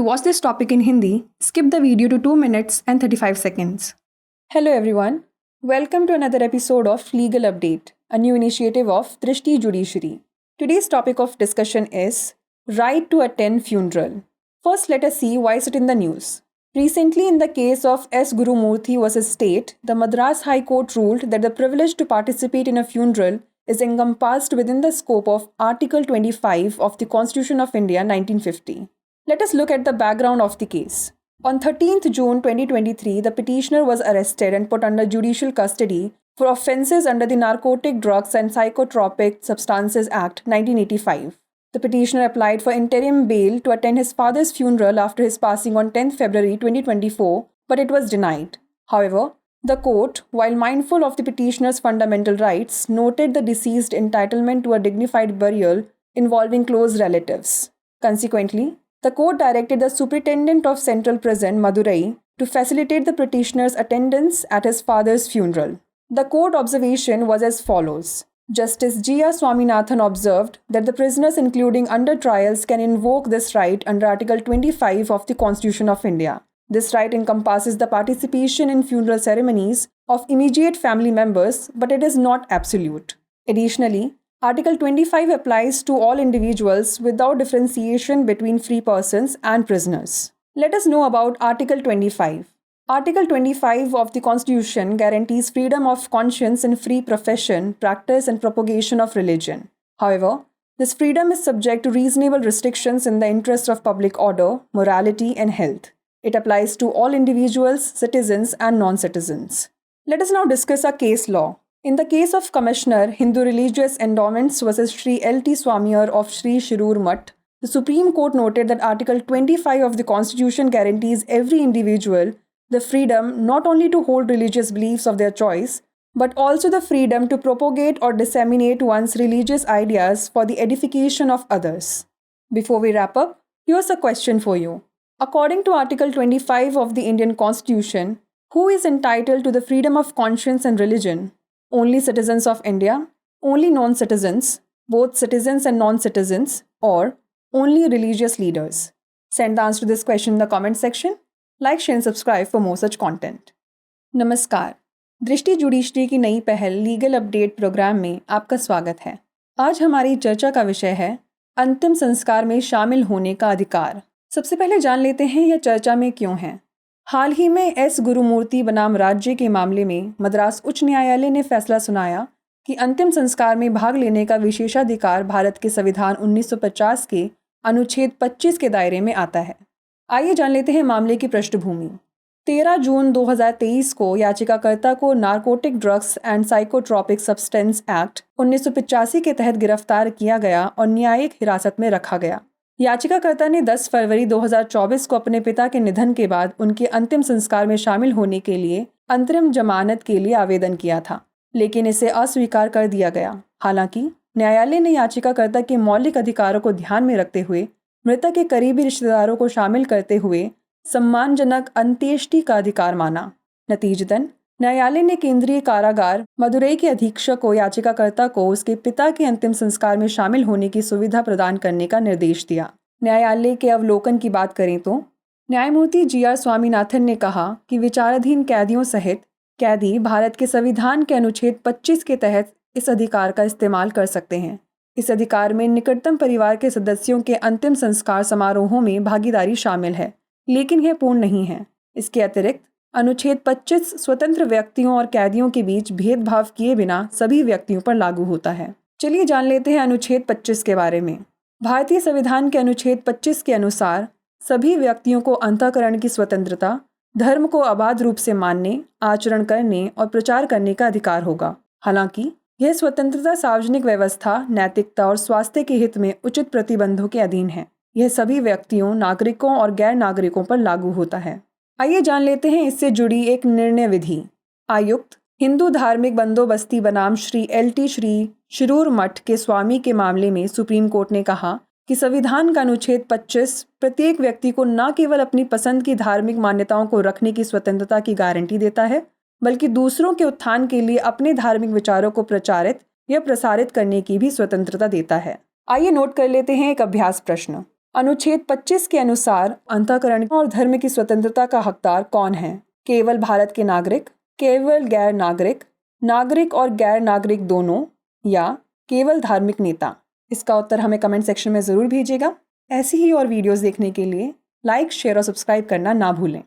watch this topic in Hindi, skip the video to 2 minutes and 35 seconds. Hello everyone. Welcome to another episode of Legal Update, a new initiative of Drishti Judiciary. Today's topic of discussion is right to attend funeral. First, let us see why is it in the news. Recently, in the case of S. Gurumurthy vs. State, the Madras High Court ruled that the privilege to participate in a funeral is encompassed within the scope of Article 25 of the Constitution of India 1950. Let us look at the background of the case. On 13th June 2023, the petitioner was arrested and put under judicial custody for offences under the Narcotic Drugs and Psychotropic Substances Act 1985. The petitioner applied for interim bail to attend his father's funeral after his passing on 10th February 2024, but it was denied. However, the court, while mindful of the petitioner's fundamental rights, noted the deceased entitlement to a dignified burial involving close relatives. Consequently, the court directed the Superintendent of Central Prison, Madurai, to facilitate the petitioner's attendance at his father's funeral. The court observation was as follows. Justice G.R. Swaminathan observed that the prisoners, including under trials, can invoke this right under Article 25 of the Constitution of India. This right encompasses the participation in funeral ceremonies of immediate family members, but it is not absolute. Additionally, Article 25 applies to all individuals without differentiation between free persons and prisoners. Let us know about Article 25. Article 25 of the Constitution guarantees freedom of conscience and free profession, practice and propagation of religion. However, this freedom is subject to reasonable restrictions in the interest of public order, morality and health. It applies to all individuals, citizens and non-citizens. Let us now discuss a case law. In the case of Commissioner, Hindu Religious Endowments vs. Sri L.T. Swamiar of Sri Shirur Mutt, the Supreme Court noted that Article 25 of the Constitution guarantees every individual the freedom not only to hold religious beliefs of their choice, but also the freedom to propagate or disseminate one's religious ideas for the edification of others. Before we wrap up, here's a question for you. According to Article 25 of the Indian Constitution, who is entitled to the freedom of conscience and religion? Only citizens of India, only non-citizens, both citizens and non-citizens, or only religious leaders? Send the answer to this question in the comment section. Like, share and subscribe for more such content. नमस्कार, दृष्टि judiciary की नई पहल legal update programme में आपका स्वागत है। आज हमारी चर्चा का विषय है अंतिम संस्कार में शामिल होने का अधिकार। सबसे पहले जान लेते हैं यह चर्चा में क्यों है। हाल ही में एस गुरुमूर्ति बनाम राज्य के मामले में मद्रास उच्च न्यायालय ने फैसला सुनाया कि अंतिम संस्कार में भाग लेने का विशेषाधिकार भारत के संविधान 1950 के अनुच्छेद 25 के दायरे में आता है। आइए जान लेते हैं मामले की पृष्ठभूमि। 13 जून 2023 को याचिकाकर्ता को narcotic drugs and psychotropic substance act 1985 के तहत गिरफ्तार किया गया और न्यायिक हिरासत में रखा गया। याचिकाकर्ता ने 10 फरवरी 2024 को अपने पिता के निधन के बाद उनके अंतिम संस्कार में शामिल होने के लिए अंतरिम जमानत के लिए आवेदन किया था, लेकिन इसे अस्वीकार कर दिया गया। हालांकि न्यायालय ने याचिकाकर्ता के मौलिक अधिकारों को ध्यान में रखते हुए मृतक के करीबी रिश्तेदारों को शामिल करते हुए सम्मानजनक अंत्येष्टि का अधिकार माना। नतीजतन न्यायालय ने केंद्रीय कारागार मदुरई के अधीक्षक को याचिकाकर्ता को उसके पिता के अंतिम संस्कार में शामिल होने की सुविधा प्रदान करने का निर्देश दिया। न्यायालय के अवलोकन की बात करें तो न्यायमूर्ति जी.आर. स्वामीनाथन ने कहा कि विचाराधीन कैदियों सहित कैदी भारत के संविधान के अनुच्छेद 25 के तहत इस अधिकार का इस्तेमाल कर सकते हैं। इस अधिकार में निकटतम परिवार के सदस्यों के अंतिम संस्कार समारोहों में भागीदारी शामिल है, लेकिन यह पूर्ण नहीं है। इसके अतिरिक्त अनुच्छेद 25 स्वतंत्र व्यक्तियों और कैदियों के बीच भेदभाव किए बिना सभी व्यक्तियों पर लागू होता है। चलिए जान लेते हैं अनुच्छेद 25 के बारे में। भारतीय संविधान के अनुच्छेद 25 के अनुसार सभी व्यक्तियों को अंतःकरण की स्वतंत्रता, धर्म को अबाध रूप से मानने, आचरण करने और प्रचार करने का अधिकार होगा। हालांकि यह स्वतंत्रता सार्वजनिक व्यवस्था, नैतिकता और स्वास्थ्य के हित में उचित प्रतिबंधों के अधीन है। यह सभी व्यक्तियों, नागरिकों और गैर नागरिकों पर लागू होता है। आइए जान लेते हैं इससे जुड़ी एक निर्णय विधि। आयुक्त हिंदू धार्मिक बंदोबस्ती बनाम श्री L.T. श्री शिरूर मठ के स्वामी के मामले में सुप्रीम कोर्ट ने कहा कि संविधान का अनुच्छेद 25 प्रत्येक व्यक्ति को न केवल अपनी पसंद की धार्मिक मान्यताओं को रखने की स्वतंत्रता की गारंटी देता है, बल्कि दूसरों के उत्थान के लिए अपने धार्मिक विचारों को प्रचारित या प्रसारित करने की भी स्वतंत्रता देता है। आइए नोट कर लेते हैं एक अभ्यास प्रश्न। अनुच्छेद 25 के अनुसार अंतःकरण और धर्म की स्वतंत्रता का हकदार कौन है? केवल भारत के नागरिक, केवल गैर नागरिक, नागरिक और गैर नागरिक दोनों, या केवल धार्मिक नेता? इसका उत्तर हमें कमेंट सेक्शन में ज़रूर भेजिएगा। ऐसी ही और वीडियोस देखने के लिए लाइक, शेयर और सब्सक्राइब करना ना भूलें।